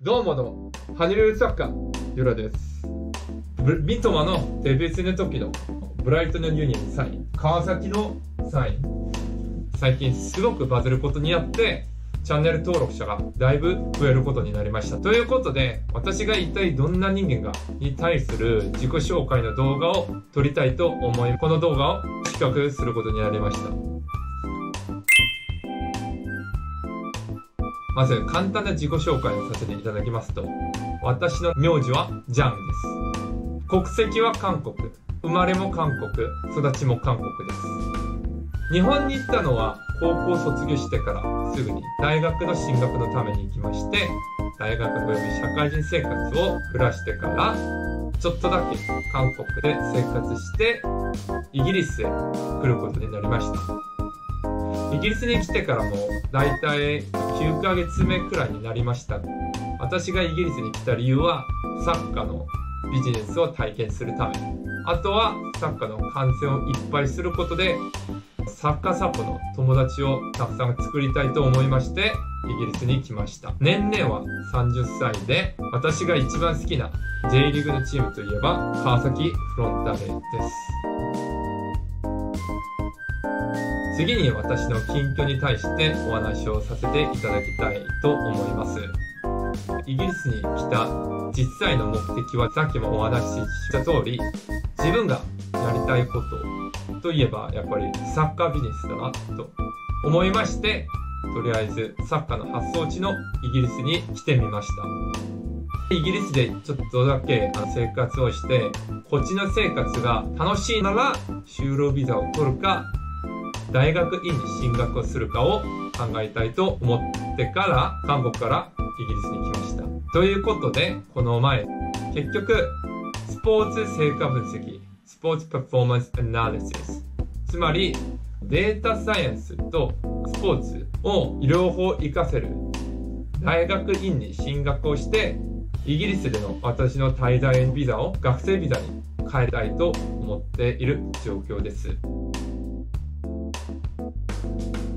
どうも、羽生サッカー、ユラです。三笘のデビュー戦の時のブライトンのユニオンサイン、川崎のサイン、最近すごくバズることによって、チャンネル登録者がだいぶ増えることになりました。ということで、私が一体どんな人間かに対する自己紹介の動画を撮りたいと思い、この動画を企画することになりました。まず簡単な自己紹介をさせていただきますと、私の名字はジャンです。国籍は韓国。生まれも韓国、育ちも韓国です。日本に行ったのは高校卒業してからすぐに大学の進学のために行きまして、大学及び社会人生活を暮らしてからちょっとだけ韓国で生活してイギリスへ来ることになりました。イギリスに来てからもだいたい9ヶ月目くらいになりました。私がイギリスに来た理由はサッカーのビジネスを体験するため、あとはサッカーの観戦をいっぱいすることでサッカーサポの友達をたくさん作りたいと思いましてイギリスに来ました。年齢は30歳で、私が一番好きな J リーグのチームといえば川崎フロンターレです。次に私の近況に対してお話をさせていただきたいと思います。イギリスに来た実際の目的はさっきもお話しした通り、自分がやりたいことといえばやっぱりサッカービジネスだなと思いまして、とりあえずサッカーの発祥地のイギリスに来てみました。イギリスでちょっとだけ生活をして、こっちの生活が楽しいなら就労ビザを取るか大学院に進学をするかを考えたいと思ってから韓国からイギリスに来ました。ということで、この前結局スポーツ成果分析、スポーツパフォーマンスアナリシス、つまりデータサイエンスとスポーツを両方活かせる大学院に進学をしてイギリスでの私の滞在ビザを学生ビザに変えたいと思っている状況です。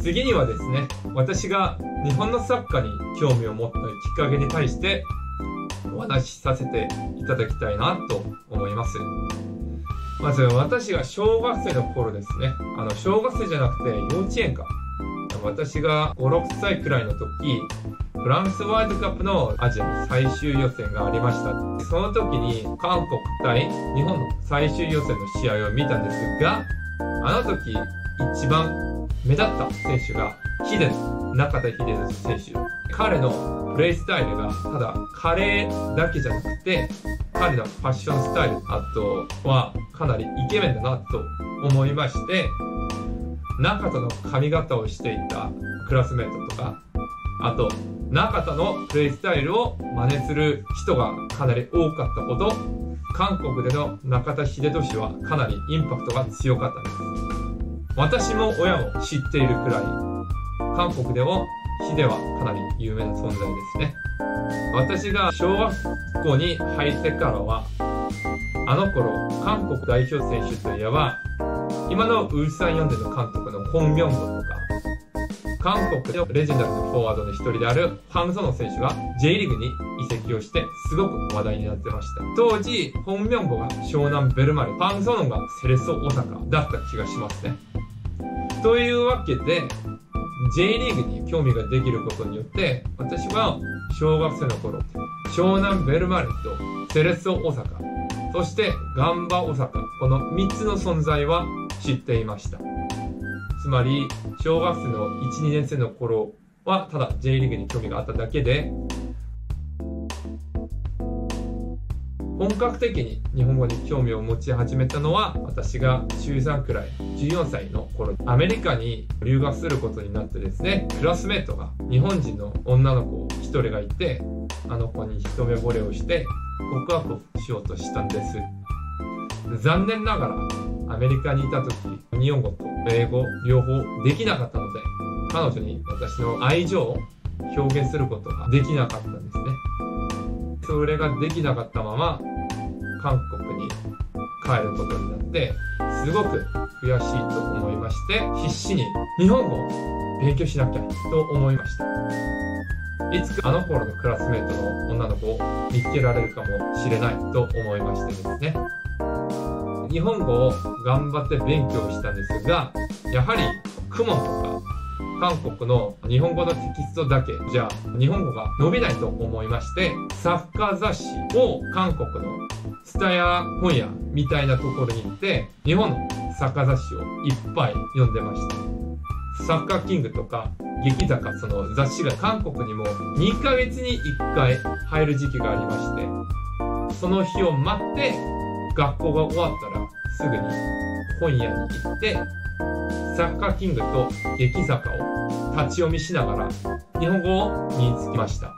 次にはですね、私が日本のサッカーに興味を持ったきっかけに対してお話しさせていただきたいなと思います。まず私が小学生の頃ですね、小学生じゃなくて幼稚園か。私が5、6歳くらいの時、フランスワールドカップのアジア最終予選がありました。その時に韓国対日本の最終予選の試合を見たんですが、あの時一番目立った選手が中田英寿選手。彼のプレイスタイルがただ華麗だけじゃなくて、彼のファッションスタイル、あとはかなりイケメンだなと思いまして、中田の髪型をしていたクラスメートとか、あと中田のプレイスタイルを真似する人がかなり多かったほど、韓国での中田英寿はかなりインパクトが強かったです。私も親も知っているくらい、韓国でもヒデはかなり有名な存在ですね。私が小学校に入ってからは、あの頃韓国代表選手といえば、今のウルサンヨンデの監督のホン・ミョンゴとか、韓国のレジェンダルのフォワードの一人であるファン・ソノ選手が J リーグに移籍をしてすごく話題になってました。当時ホン・ミョンゴが湘南ベルマーレ、ファン・ソノがセレッソ大阪だった気がしますね。というわけで J リーグに興味ができることによって、私は小学生の頃湘南ベルマーレとセレッソ大阪、そしてガンバ大阪、この3つの存在は知っていました。つまり小学生の 1,2 年生の頃はただ J リーグに興味があっただけで、本格的に日本語に興味を持ち始めたのは私が中3くらい、14歳の頃、アメリカに留学することになってですね、クラスメートが日本人の女の子一人がいて、あの子に一目惚れをして告白をしようとしたんです。残念ながらアメリカにいた時、日本語と英語両方できなかったので、彼女に私の愛情を表現することができなかったんですね。それができなかったまま韓国に帰ることになって、すごく悔しいと思いまして、必死に日本語を勉強しなきゃと思いました。いつかあの頃のクラスメートの見つけられるかもしれないと思いましてですね。日本語を頑張って勉強したんですが、やはり公文とか韓国の日本語のテキストだけじゃ日本語が伸びないと思いまして、サッカー雑誌を韓国のツタヤ本屋みたいなところに行って日本のサッカー雑誌をいっぱい読んでました。サッカーキングとか劇坂、その雑誌が韓国にも2ヶ月に1回入る時期がありまして、その日を待って学校が終わったらすぐに本屋に行ってサッカーキングと劇坂を立ち読みしながら日本語を身につきました。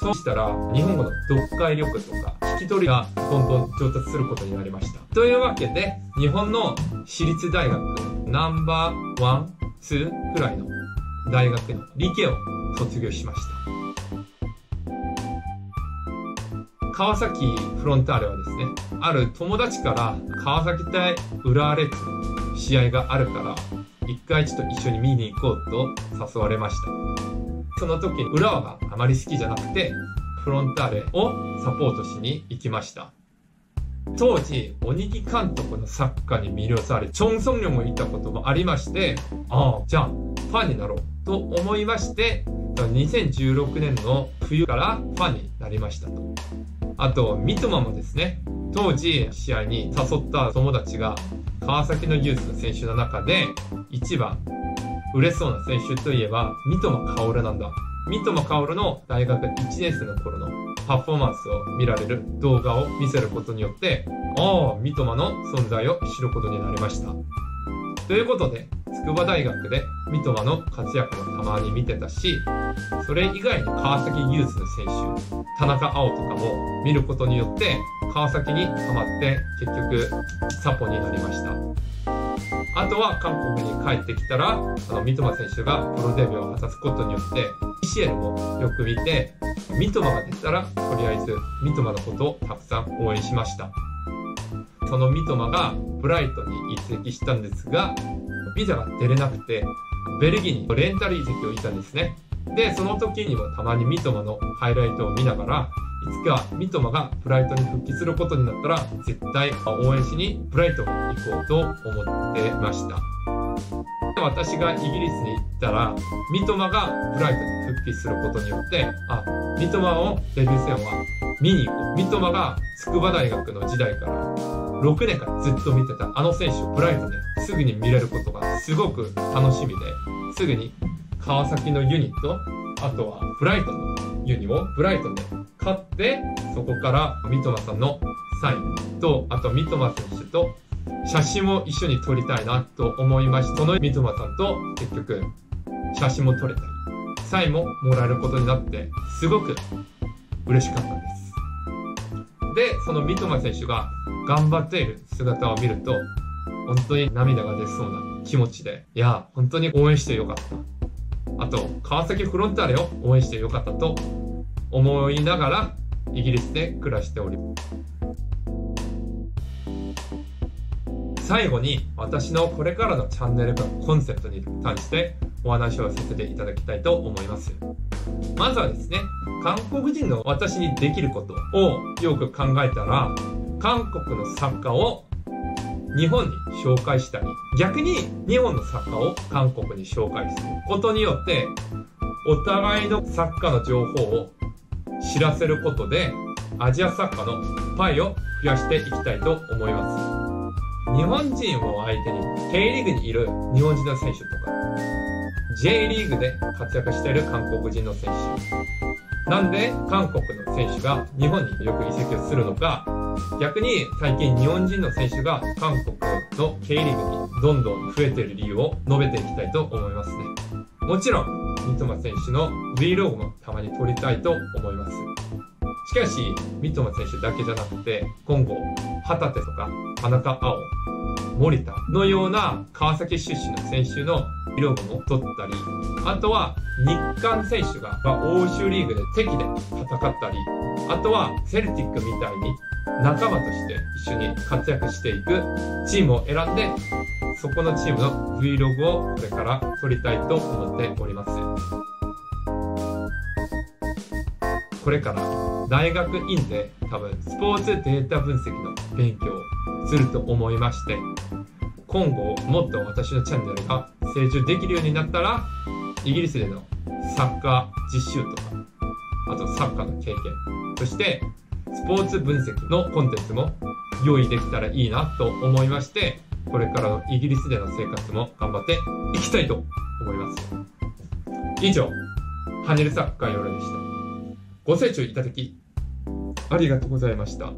そうしたら日本語の読解力とか聞き取りがどんどん上達することになりました。というわけで日本の私立大学ナンバー1、2くらいの大学の理系を卒業しました。川崎フロンターレはですね、ある友達から川崎対浦和レッズの試合があるから一回ちょっと一緒に見に行こうと誘われました。その時に浦和があまり好きじゃなくてフロンターレをサポートしに行きました。当時鬼木監督のサッカーに魅了されチョン・ソンリョンもいたこともありまして、じゃあファンになろうと思いまして2016年の冬からファンになりましたと。あと三笘もですね、当時試合に誘った友達が川崎のユースの選手の中で一番売れそうな選手といえば三笘薫なんだ。三笘薫の大学1年生の頃のパフォーマンスを見られる動画を見せることによって三笘の存在を知ることになりました。ということで筑波大学で三笘の活躍もたまに見てたし、それ以外に川崎ユースの選手田中碧とかも見ることによって川崎にハマって結局サポになりました。あとは韓国に帰ってきたら三笘選手がプロデビューを果たすことによって PCL もよく見て、三笘が出たらとりあえず三笘のことをたくさん応援しました。その三笘がブライトンに移籍したんですが、ビザが出れなくてベルギーにレンタル移籍を行ったんですね。でその時にもたまに三笘のハイライトを見ながら、いつか三笘がブライトンに復帰することになったら絶対応援しにブライトンに行こうと思ってました。私がイギリスに行ったら三笘がブライトンに復帰することによって、三笘をデビュー戦は見に行こう。三笘が筑波大学の時代から6年間ずっと見てたあの選手をブライトンですぐに見れることがすごく楽しみで、すぐに川崎のユニット、あとはブライトンのユニをブライトンで買って、そこから三笘さんのサインと、あと三笘選手と写真も一緒に撮りたいなと思いまして、その三笘さんと結局写真も撮れたりサインももらえることになってすごく嬉しかったんです。でその三笘選手が頑張っている姿を見ると本当に涙が出そうな気持ちで、いや本当に応援してよかった、あと川崎フロンターレを応援してよかったと思いながらイギリスで暮らしております。最後に私のこれからのチャンネルのコンセプトに関してお話をさせていただきたいと思います。まずはですね、韓国人の私にできることをよく考えたら、韓国のサッカーを日本に紹介したり、逆に日本のサッカーを韓国に紹介することによってお互いのサッカーの情報を知らせることでアジアサッカーのパイを増やしていきたいと思います。日本人を相手に K リーグにいる日本人の選手とか J リーグで活躍している韓国人の選手、なんで韓国の選手が日本によく移籍をするのか、逆に最近日本人の選手が韓国の K リーグにどんどん増えている理由を述べていきたいと思いますね。もちろん三笘選手の Vlog もたまに撮りたいと思います。しかし三笘選手だけじゃなくて、今後旗手とか田中碧、森田のような川崎出身の選手の Vlog も撮ったり、あとは日韓選手が欧州リーグで敵で戦ったり、あとはセルティックみたいに仲間として一緒に活躍していくチームを選んで、そこのチームの Vlog をこれから撮りたいと思っております。これから大学院で多分スポーツデータ分析の勉強をすると思いまして、今後もっと私のチャンネルが成長できるようになったら、イギリスでのサッカー実習とか、あとサッカーの経験、そしてスポーツ分析のコンテンツも用意できたらいいなと思いまして、これからのイギリスでの生活も頑張っていきたいと思います。以上、ハネルサッカーよろでした。ご清聴いただきありがとうございました。